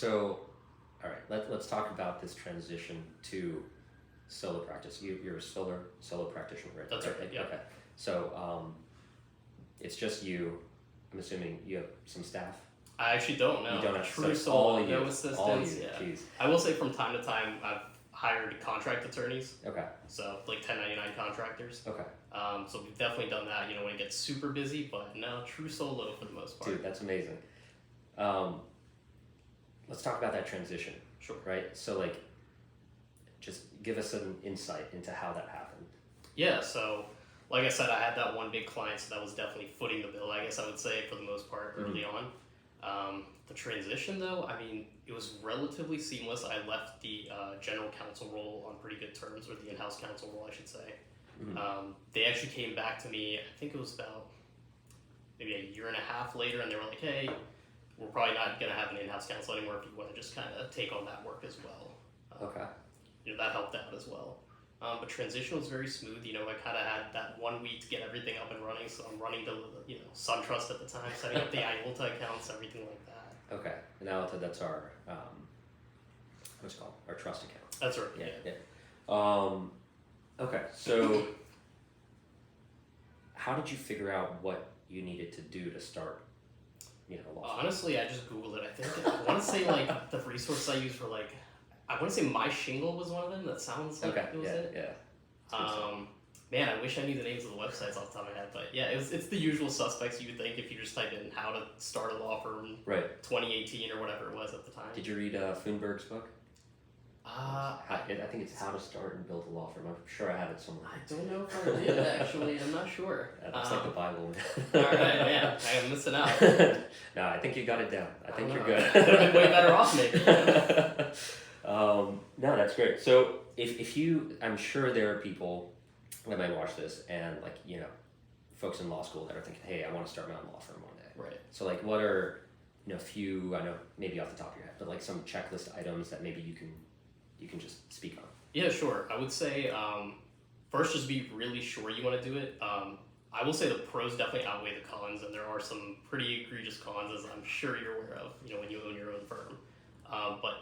So, all right, let's talk about this transition to solo practice. You're a solo practitioner, right? That's right. Yeah. Okay. So, it's just you. I'm assuming you have some staff. I actually don't know. You don't have true so solo, all you, no assistants. all you. Yeah. Jeez. I will say from time to time I've hired contract attorneys. Okay. So like 1099 contractors. Okay. So we've definitely done that. When it gets super busy, but no, true solo for the most part. Dude, that's amazing. Let's talk about that transition. Sure. Right. So like, just give us an insight into how that happened. Yeah. So. Like I said, I had that one big client, so that was definitely footing the bill, I guess I would say, for the most part, early on. The transition, though, I mean, it was relatively seamless. I left the general counsel role on pretty good terms, or the in-house counsel role, I should say. They actually came back to me, I think it was about maybe a year and a half later, and they were like, hey, we're probably not going to have an in-house counsel anymore if you want to just kind of take on that work as well. Okay. That helped out as well. But transition was very smooth. I kind of had that 1 week to get everything up and running. So I'm running the, SunTrust at the time, setting up the IOLTA accounts, everything like that. Okay. And IOLTA, that's our, what's it called? Our trust account. That's right. Yeah. Okay. So how did you figure out what you needed to do to start, law school? Honestly, I just Googled it. I want to say the resources I used were I want to say My Shingle was one of them. That sounds like it was it. Yeah. Man, I wish I knew the names of the websites off the top of my head, but yeah, it's the usual suspects you would think if you just type in how to start a law firm, right? 2018 or whatever it was at the time. Did you read Thunberg's book? I think it's How to Start and Build a Law Firm. I'm sure I have it somewhere. I don't know if I did actually. I'm not sure. That looks like the Bible. All right, man, I am missing out. No, I think you got it down. I think you're I good. could have been way better off, maybe. No, that's great. So if you, I'm sure there are people that might watch this and folks in law school that are thinking, hey, I want to start my own law firm one day. Right. So what are, a few, I know maybe off the top of your head, but some checklist items that maybe you can just speak on? Yeah, sure. I would say first, just be really sure you want to do it. I will say the pros definitely outweigh the cons, and there are some pretty egregious cons, as I'm sure you're aware of, when you own your own firm. But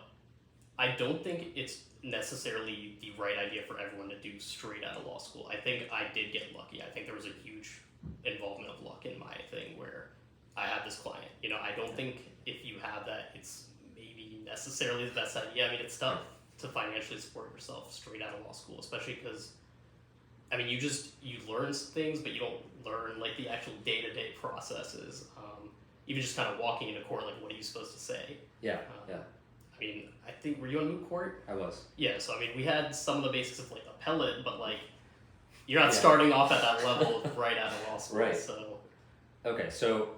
I don't think it's necessarily the right idea for everyone to do straight out of law school. I think I did get lucky. I think there was a huge involvement of luck in my thing where I had this client. I don't think if you have that, it's maybe necessarily the best idea. I mean, it's tough to financially support yourself straight out of law school, especially because, you learn things, but you don't learn the actual day-to-day processes. Even just kind of walking into court, what are you supposed to say? Yeah. I think, were you on moot court? I was. Yeah, so we had some of the basics of appellate, but you're not starting off at that level right out of law school. Right. So. Okay, so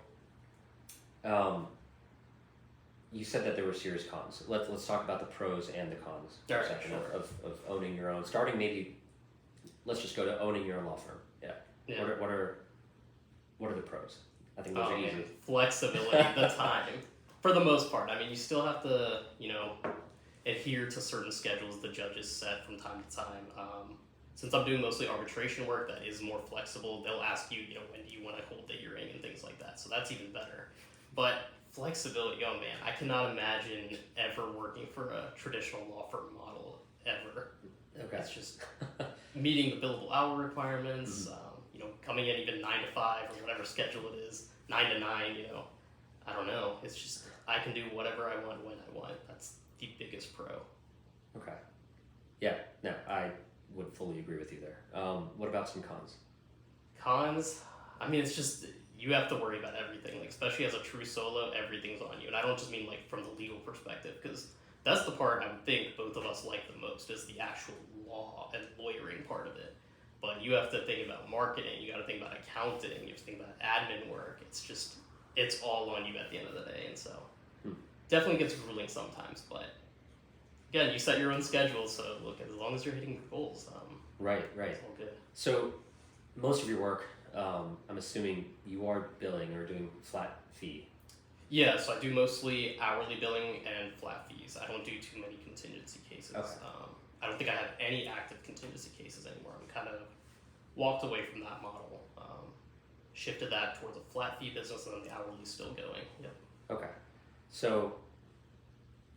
you said that there were serious cons. Let's talk about the pros and the cons for a second of owning your own. Starting maybe, let's just go to owning your own law firm. Yeah. What are the pros? I think those are easy. Flexibility, the time. For the most part. You still have to, adhere to certain schedules the judges set from time to time. Since I'm doing mostly arbitration work that is more flexible, they'll ask you, when do you want to hold the hearing and things like that. So that's even better. But flexibility, oh man, I cannot imagine ever working for a traditional law firm model ever. Okay. It's just meeting the billable hour requirements, coming in even 9 to 5 or whatever schedule it is, 9 to 9, I don't know. It's just, I can do whatever I want when I want. That's the biggest pro. Okay. Yeah, no, I would fully agree with you there. What about some cons? Cons? It's just, you have to worry about everything. Especially as a true solo, everything's on you. And I don't just mean from the legal perspective, because that's the part I would think both of us like the most, is the actual law and lawyering part of it. But you have to think about marketing, you got to think about accounting, you have to think about admin work. It's just, it's all on you at the end of the day, and so definitely gets grueling sometimes. But again, you set your own schedule, so look, as long as you're hitting your goals, right, it's all good. So most of your work, I'm assuming you are billing or doing flat fee. Yeah, so I do mostly hourly billing and flat fees. I don't do too many contingency cases. Okay. I don't think I have any active contingency cases anymore. I'm kind of walked away from that model. Shifted that towards a flat fee business, and then the hourly is still going. Yep. Okay. So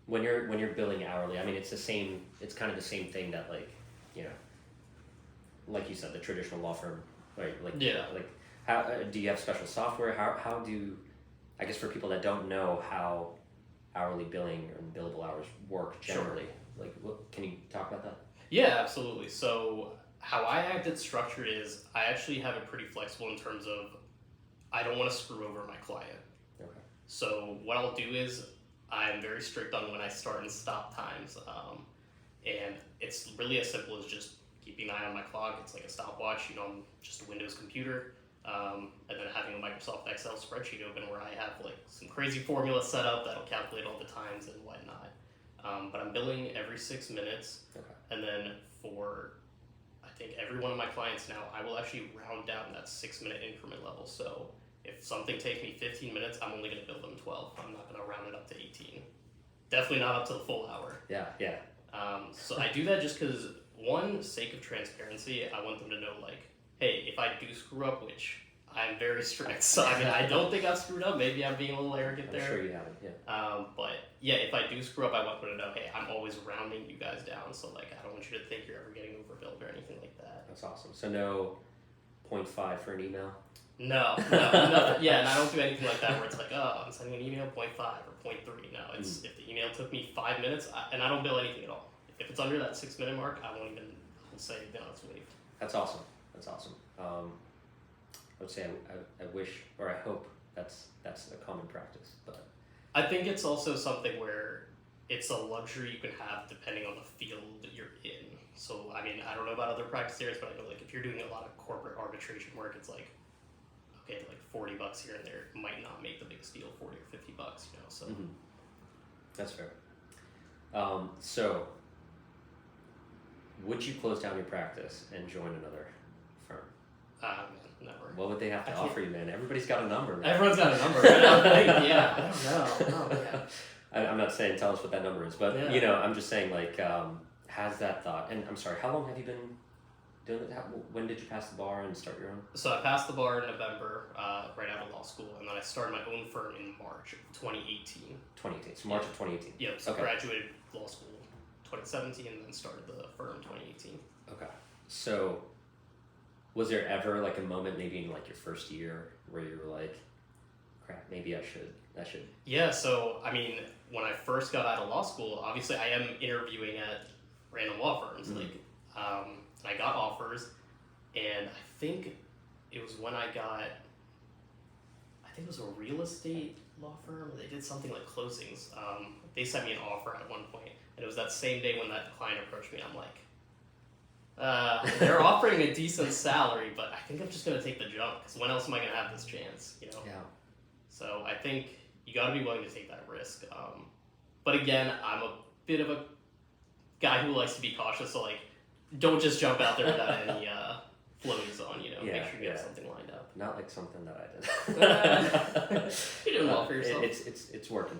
when you're billing hourly, I mean, it's kind of the same thing that, like, you know, like you said, the traditional law firm, right? Like, yeah. Like, how do you have special software? How do, I guess for people that don't know how hourly billing and billable hours work generally, Sure. like, can you talk about that? Yeah, absolutely. So how I have it structured is I actually have it pretty flexible in terms of I don't want to screw over my client. Okay. So what I'll do is I'm very strict on when I start and stop times, and it's really as simple as just keeping an eye on my clock. It's like a stopwatch, you know, I'm just a Windows computer, and then having a Microsoft Excel spreadsheet open where I have like some crazy formula set up that'll calculate all the times and whatnot. But I'm billing every 6 minutes, Okay. and then for I think every one of my clients now, I will actually round down that 6 minute increment level. So if something takes me 15 minutes, I'm only going to bill them 12. I'm not going to round it up to 18. Definitely not up to the full hour. Yeah. So I do that just because, one, sake of transparency, I want them to know, like, hey, if I do screw up, which I'm very strict, so I mean, I don't think I've screwed up. Maybe I'm being a little arrogant there. I'm sure you haven't. Yeah. But yeah, if I do screw up, I want them to know, hey, I'm always rounding you guys down. So like, I don't want you to think you're ever getting overbilled or anything like that. That's awesome. So no 0.5 for an email. No, nothing. Yeah, and I don't do anything like that where it's like, oh, I'm sending an email 0.5 or 0.3. No, it's if the email took me 5 minutes, and I don't bill anything at all. If it's under that 6 minute mark, I won't even say no, it's waived. That's awesome. I would say I wish, or I hope that's a common practice, but I think it's also something where it's a luxury you can have depending on the field that you're in. So I mean, I don't know about other practice areas, but I know like if you're doing a lot of corporate arbitration work, it's like, okay, like $40 here and there might not make the biggest deal, 40 or $50, you know. So that's fair. So would you close down your practice and join another firm? Never. What would they have to offer you, man? Everybody's got a number, man. Everyone's got a number. Yeah, I don't know. Yeah. I'm not saying tell us what that number is, but you know, I'm just saying, like, has that thought? And I'm sorry, how long have you been doing it? When did you pass the bar and start your own? So I passed the bar in November, right out of law school, and then I started my own firm in March of 2018. 2018. So March of 2018. Yep. So okay. Graduated law school 2017, and then started the firm 2018. Okay. So was there ever like a moment, maybe in like your first year, where you were like, crap, maybe I should? Yeah, so I mean, when I first got out of law school, obviously I am interviewing at random law firms. Mm-hmm. Like, I got offers, and I think it was when I think it was a real estate law firm. They did something like closings. They sent me an offer at one point, and it was that same day when that client approached me. I'm like, they're offering a decent salary, but I think I'm just gonna take the jump because when else am I gonna have this chance? You know. Yeah. So I think you got to be willing to take that risk. But again, I'm a bit of a guy who likes to be cautious. So like, don't just jump out there without any floaties on. You know, make sure you have something lined up. Not like something that I did. You're doing well for yourself. It's working.